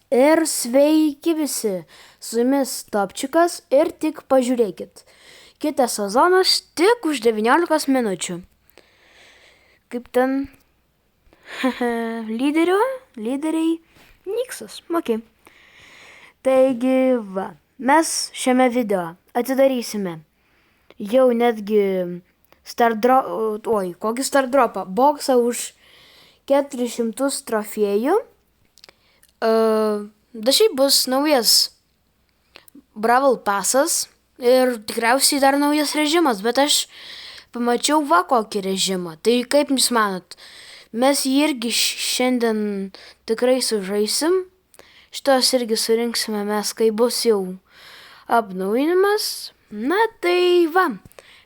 Ir sveiki visi, su jumis Topčikas ir tik pažiūrėkit, kitas sezonas tik už 19 minučių. Kaip ten lyderiai Niksas, ok. Taigi va, mes šiame video atidarysime jau netgi kokį Stardropą, boksą už 400 trofėjų. Dažnai bus naujas Brawl Passas ir tikriausiai dar naujas režimas, bet aš pamačiau kokį režimą. Tai kaip jūs manot, mes jį irgi šiandien tikrai sužaisim. Šitos irgi surinksime mes, kai bus jau apnaujinimas. Na tai va,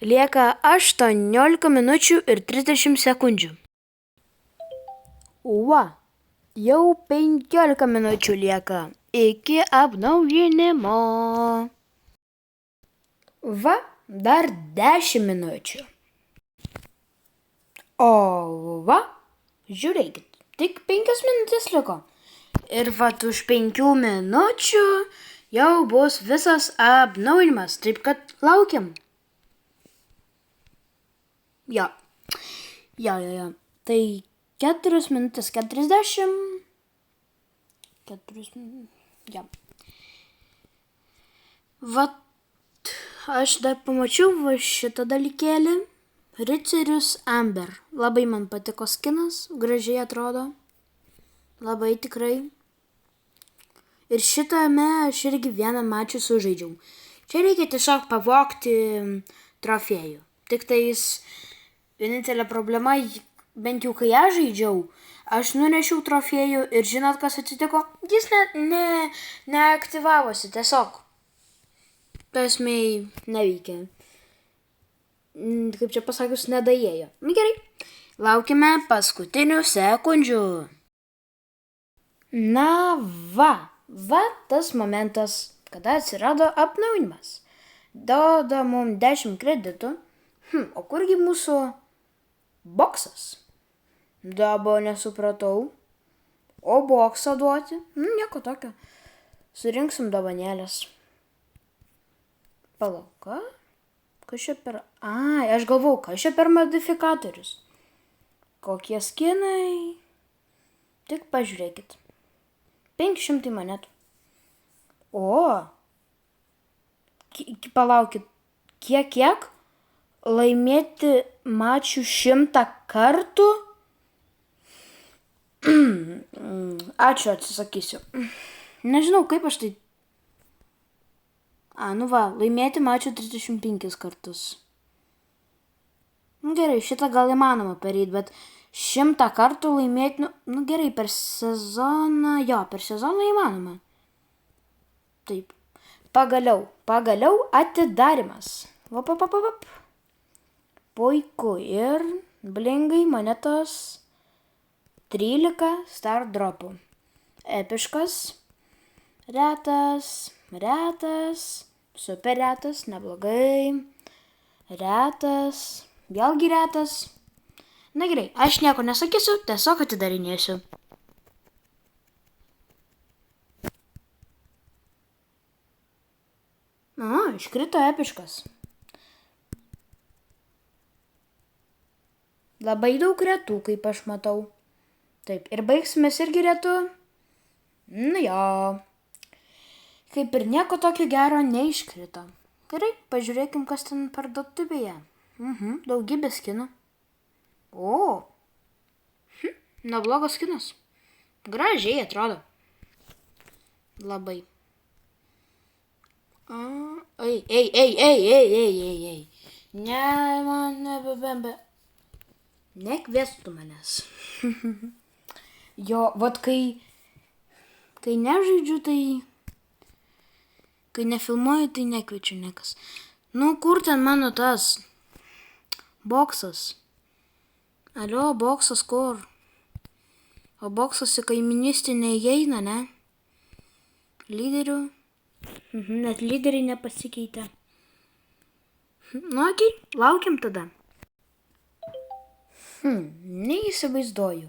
lieka 18 minučių ir 30 sekundžių. Jau 15 minučių lieka iki apnaujinimo. Va, dar 10 minučių. O va, žiūrėkit, tik 5 minutės liko. Ir va, už 5 minučių jau bus visas apnaujinimas, taip kad laukiam. Jo. Tai 4 minutės 40. Vat, aš dar pamačiau šitą dalykėlį. Ricerius Amber. Labai man patiko skinas, gražiai atrodo. Labai tikrai. Ir šitame aš irgi vieną mačą sužaidžiau. Čia reikia tiesiog pavogti trofėjų. Tik tais vienintelė problema, bent jau kai aš žaidžiau, aš nunešiau trofėjų ir žinot, kas atsitiko? Jis neaktyvavosi, tiesiog. Tasmei neveikia. Kaip čia pasakius, nedaėjo. Gerai, laukime paskutinių sekundžių. Na va tas momentas, kada atsirado apnaujinimas. Duoda mums 10 kreditų. O kurgi mūsų boksas? Dabar nesupratau. O boksą duoti? Nieko tokio. Surinksim dovanėlės. Palauk, kas čia per... aš galvau, kas čia per modifikatorius. Kokie skinai? Tik pažiūrėkit. 500 monetų. Palaukit. Kiek? Laimėti mačių 100 kartų? Ačiū, atsisakysiu. Nežinau, kaip aš tai... laimėti mačių 35 kartus. Gerai, šitą gal įmanoma perėti, bet 100 kartų laimėti, gerai, per sezoną, per sezoną įmanoma. Taip, pagaliau atidarimas. Puiku, ir blingai monetos 13 Stardropų. Epiškas, retas, super retas, neblogai, retas, vėlgi retas. Na gerai, aš nieko nesakysiu, tiesiog atidarinėsiu. Iškrito epiškas. Labai daug retų, kaip aš matau. Taip, ir baigsimės irgi retų. Kaip ir nieko tokio gero neiškrito. Gerai, pažiūrėkim, kas ten parduotuvėje. Daugybė skinų. Neblogas skinas. Gražiai atrodo. Labai. Ei. Ne, man nebebembe. Nekviestų manęs. Vat kai nežaidžiu, tai... Kai nefilmuoju, tai nekviečiu niekas. Kur ten mano tas boksas? Alio, boksas kur? O boksas į kaiminystę neįeina, ne? Lyderių? Net lyderiai nepasikeitė. Nu, okei, laukiam tada. Neįsivaizduoju,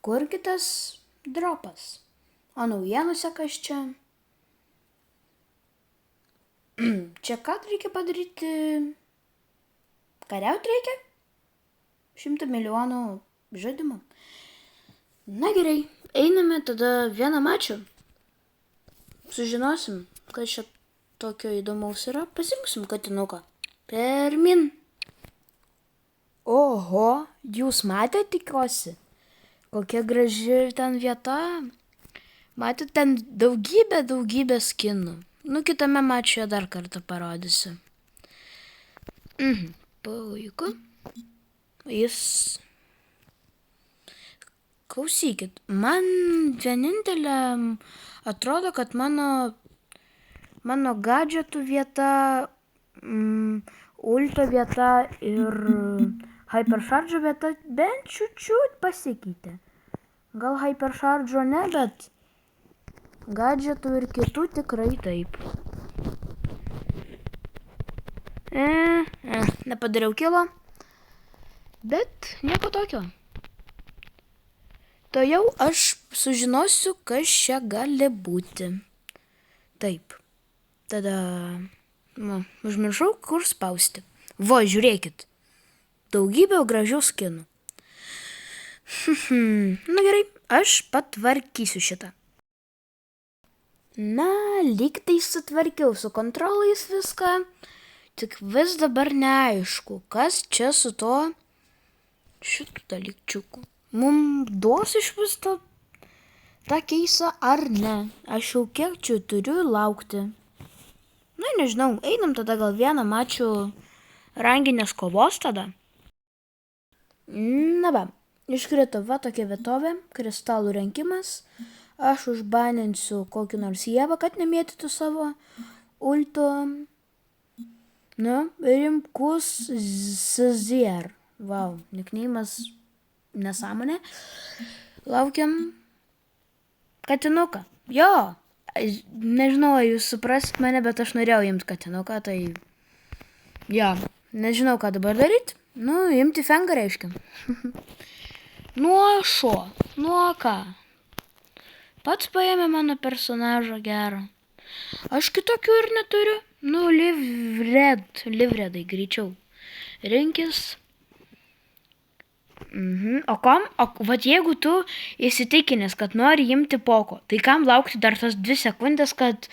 kur kitas dropas. O naujienose kas čia? Čia ką reikia padaryti? Kariauti reikia? 100 milijonų žaidimų. Na gerai, einame tada vieną mačą. Sužinosim, kas čia tokio įdomaus yra. Pasirinksim katinuką. Pirmin. Oho, jūs matėte, tikiuosi? Kokia graži ten vieta. Matėte, ten daugybė skinų. Nu, kitame mačioje dar kartą parodysiu. Puiku. Jis... Klausykit, man vienintelė atrodo, kad mano gadžetų vieta, ulto vieta ir hypercharge vieta bent čiut pasikeitė. Gal hypercharge ne, bet gadžetų ir kitų tikrai taip. Nepadariau kilo, bet nieko tokio. To jau aš sužinosiu, kas čia gali būti. Taip. Tada... užmiršau, kur spausti. Vo, žiūrėkit. Daugybė gražių skinų. Na gerai, aš patvarkysiu šitą. Na, lyg tai sutvarkiau su kontrolais viską. Tik vis dabar neaišku, kas čia su to šitų dalykčiukų. Mums duos iš vis tą keisą ar ne. Aš jau kiek čia turiu laukti. Na, nežinau, einam tada gal vieną mačių ranginės kovos tada. Na va, iškrito va tokia vietovė, kristalų rinkimas. Aš užbaninsiu kokį nors Jevą, kad nemėtytų savo ulto. Na, Rimkus Zier. Vau, nikneimas nesąmonė. Laukiam katinuką. Jo, nežinau, jūs suprasit mane, bet aš norėjau imti katinuką, tai jo, nežinau, ką dabar daryti. Nu, imti fengą reiškia. Nuo šo, nuo ką? Pats paėmė mano personažą gerą. Aš kitokių ir neturiu. Nu, livredai greičiau. Rinkis. O kam? Vat jeigu tu įsitikinęs, kad nori imti Poko, tai kam laukti dar tas 2 sekundės, kad,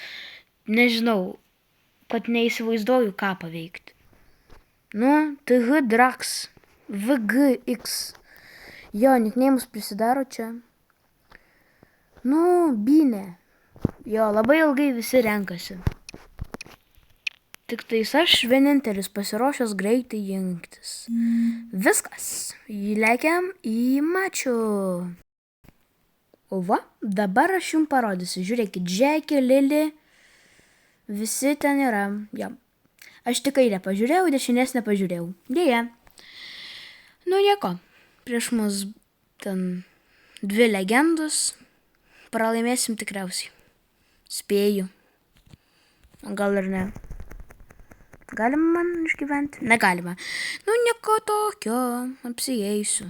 nežinau, kad neįsivaizduoju, ką paveikti. Nu, TG Drax, VGX. Jo, nikneimus prisidaro čia. Nu, Bynė. Jo, labai ilgai visi renkasi. Tik tais aš vienintelis pasiruošęs greitai jungtis. Viskas. Įlekiam į mačių. O va, dabar aš jums parodysiu. Žiūrėkit, Džekį, Lili. Visi ten yra. Jo. Aš tik kairę pažiūrėjau, dešinės nepažiūrėjau. Dėja. Nu nieko. Prieš mus ten 2 legendos. Pralaimėsim tikriausiai. Spėju. Gal ir ne. Galima man išgyventi? Negalima. Nu, nieko tokio. Apsieisiu.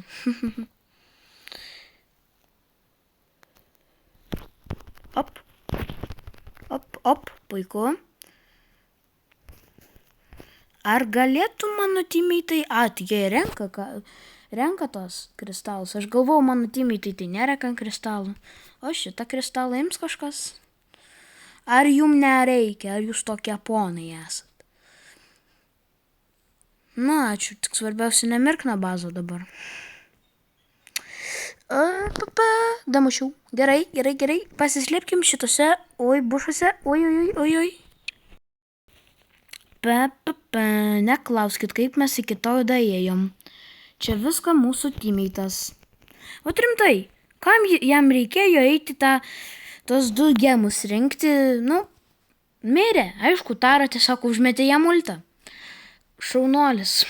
Op. Op. Puiku. Ar galėtų mano timeitai... Tai jie renka tos kristalus. Aš galvau, mano timeitai tai nerenka kristalų. O šitą kristalą ims kažkas? Ar jum nereikia? Ar jūs tokie ponai esat? Na, ačiū. Tik svarbiausia nemirkna bazą dabar. Damušiau. Gerai. Pasislėpkim šitose, bušuose. Oi. Neklauskit, kaip mes iki to daėjom. Čia viską mūsų timeitas. O rimtai, kam jam reikėjo eiti tos 2 gemus rinkti? Nu, mirė. Aišku, Tara tiesiog užmetė jam ultą. Šaunuolis.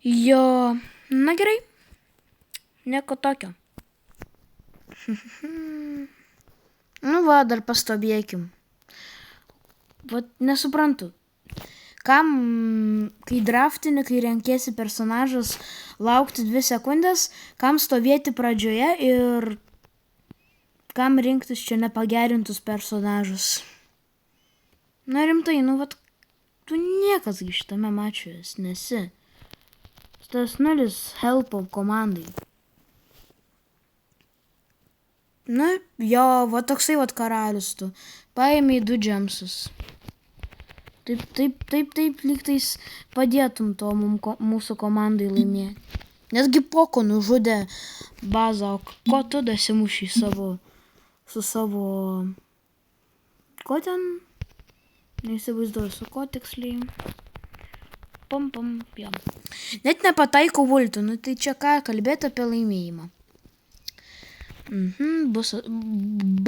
Jo, na gerai. Nieko tokio. Nu va, dar pastebėkim. vat nesuprantu. Kam, kai draftini, kai renkėsi personažas, laukti 2 sekundės, kam stovėti pradžioje ir kam rinktis čia nepagerintus personažus. Na rimtai, vat tu niekas šitame mačiuje nesi. Tas 0 helpo komandai. Na, jo, va toksai vat karalius tu. Paėmė 2 džemsus. Taip, lygtais padėtum to mūsų komandai laimėti. Netgi Poko nužudė bazą, o ko tu dasimušį su savo... Ko ten? Neįsivaizduoju, su ko tiksliai. Pam, jam. Net nepataiko vultų, nu tai čia ką kalbėti apie laimėjimą. Bus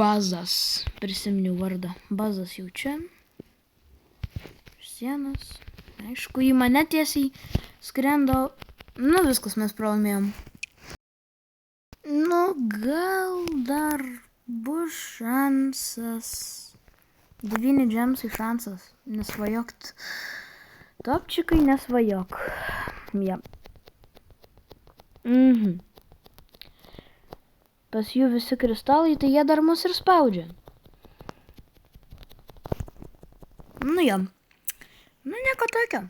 bazas, prisiminiau vardą. Bazas jau čia. Sienas. Aišku, į mane tiesiai skrendo. Nu, viskas, mes pralaimėjom. Nu, gal dar bus šansas. 9 džemsai šansas. Nesvajokt. Topčikai, nesvajok. Ja. Pas jų visi kristalai, tai jie dar mus ir spaudžia. Nu jo. Nu nieko tokio.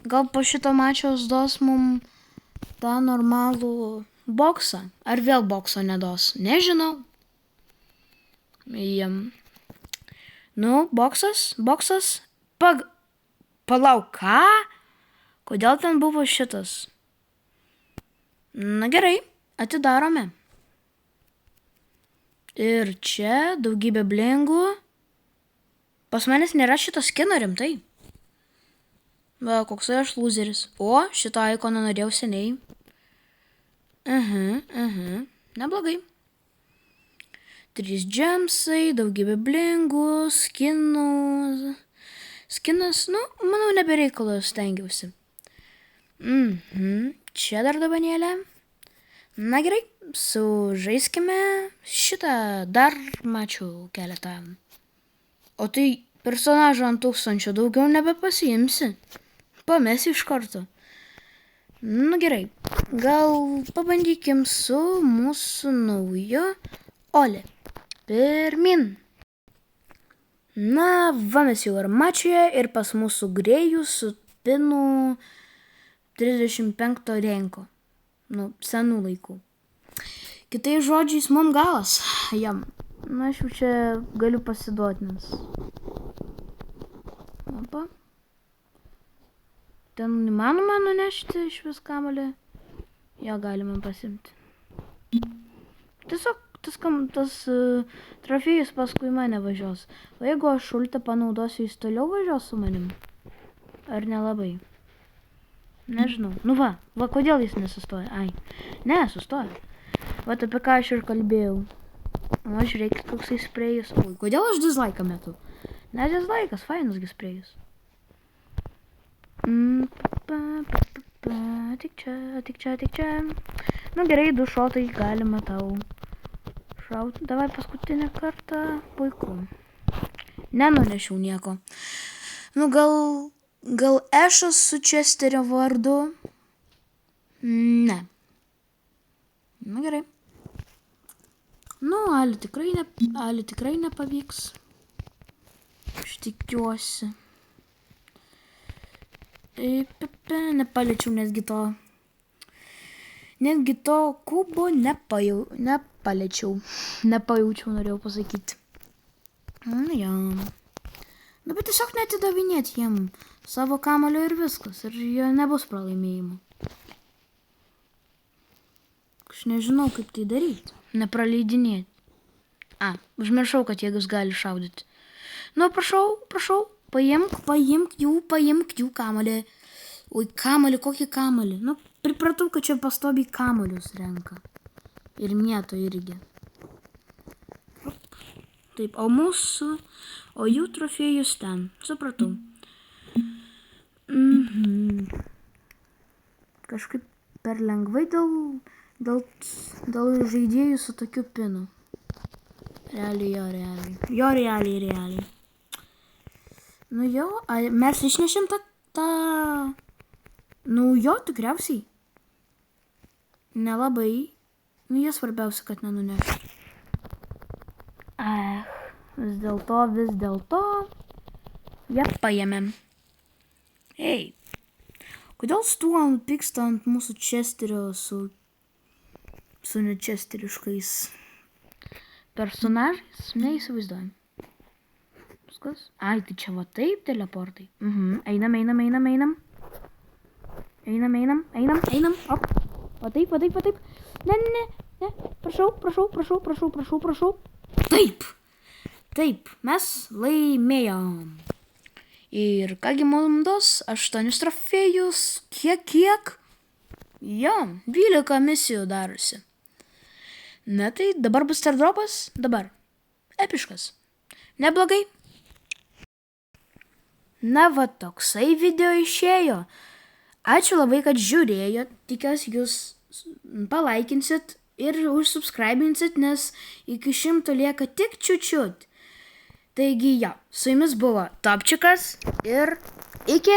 Gal po šito mačiaus dos mum tą normalų boksą. Ar vėl bokso nedos? Nežinau. Jam. Nu, boksas. Palauk, ką? Kodėl ten buvo šitas? Na gerai, atidarome. Ir čia daugybė blingų. Pas manęs nėra šito skino rimtai. Va, koksai aš loseris. O, šito ikono norėjau seniai. Neblogai. 3 džemsai, daugybė blingų, skinų. Skinas, nu, manau, nebereikalo stengiausi. Čia dar dabanėlė. Na gerai, sužaiskime šitą, dar mačiau keletą. O tai personažą ant 1000 daugiau nebepasiimsi. Pamesi iš karto. Nu gerai, gal pabandykim su mūsų nauju Oli. Pirmin. Na, va mes jau ir mačiuje ir pas mūsų grėjų su pinu 35 renko. Nu, senų laikų. Kitais žodžiais, mum galas. Jam. Na, aš jau čia galiu pasiduoti, nes... Opa. Ten įmanoma nunešti iš vis kamuolį. Jo, galima pasimti. Tiesiog tas trofėjus paskui mane važiuos. O jeigu aš ultą panaudosiu, jis toliau važiuos su manim? Ar nelabai? Nežinau. Nu va, kodėl jis nesustoja? Ai, ne, sustoja. Va, apie ką aš ir kalbėjau. O, žiūrėkit, koksai sprejus. Oi, kodėl aš dislaiką metu? Ne, dislaikas, fainas gi sprejus. Tik čia. Nu gerai, 2 šotai galima tau šauti. Davai paskutinę kartą. Puiku. Nenunešiau nieko. Nu gal Ešas su Česterio vardu? Ne. Nu gerai. Nu, Ali tikrai nepavyks. Aš tikiuosi. Nepaliečiau netgi to kubo nepaliečiau. Nepajaučiau, norėjau pasakyti. Ja. Nu, bet tiesiog netidavinėt jiem savo kamuolio ir viskas. Ir jo nebus pralaimėjimo. Aš nežinau, kaip tai daryti. Nepraleidinėti. Užmiršau, kad jėgus gali šaudyti. Nu, prašau. Paimk jų kamuolį. Oi, kamuolį, kokį kamuolį? Nu, pripratau, kad čia pastobiai kamuolius renka. Ir mėto irgi. Taip, o jų trofėjus ten. Supratau. Kažkaip per lengvai dėl žaidėjų su tokiu pinu. Realiai. Nu jo, mes išnešėm tą... Nu jo, tikriausiai. Nelabai. Nu jie svarbiausia, kad nenuneš. Vis dėlto. Ją paėmėm. Ei, kodėl Stuan pyksta ant mūsų Česterio su nečesteriškais personažais? Neįsivaizduojam. Viskas? Ai, tai čia va taip teleportai. Einam. Op. Va taip. Ne. Prašau. Taip, mes laimėjom. Ir kągi mums duos 8 trofėjus. Kiek? Jo, 12 misijų darosi. Na tai dabar bus stardropas? Dabar. Epiškas. Neblogai. Na va, toksai video išėjo. Ačiū labai, kad žiūrėjot. Tikiuosi jūs palaikinsit ir užsubscribinsit, nes iki 100 lieka tik čiučiut. Taigi, su jumis buvo Topčikas ir iki.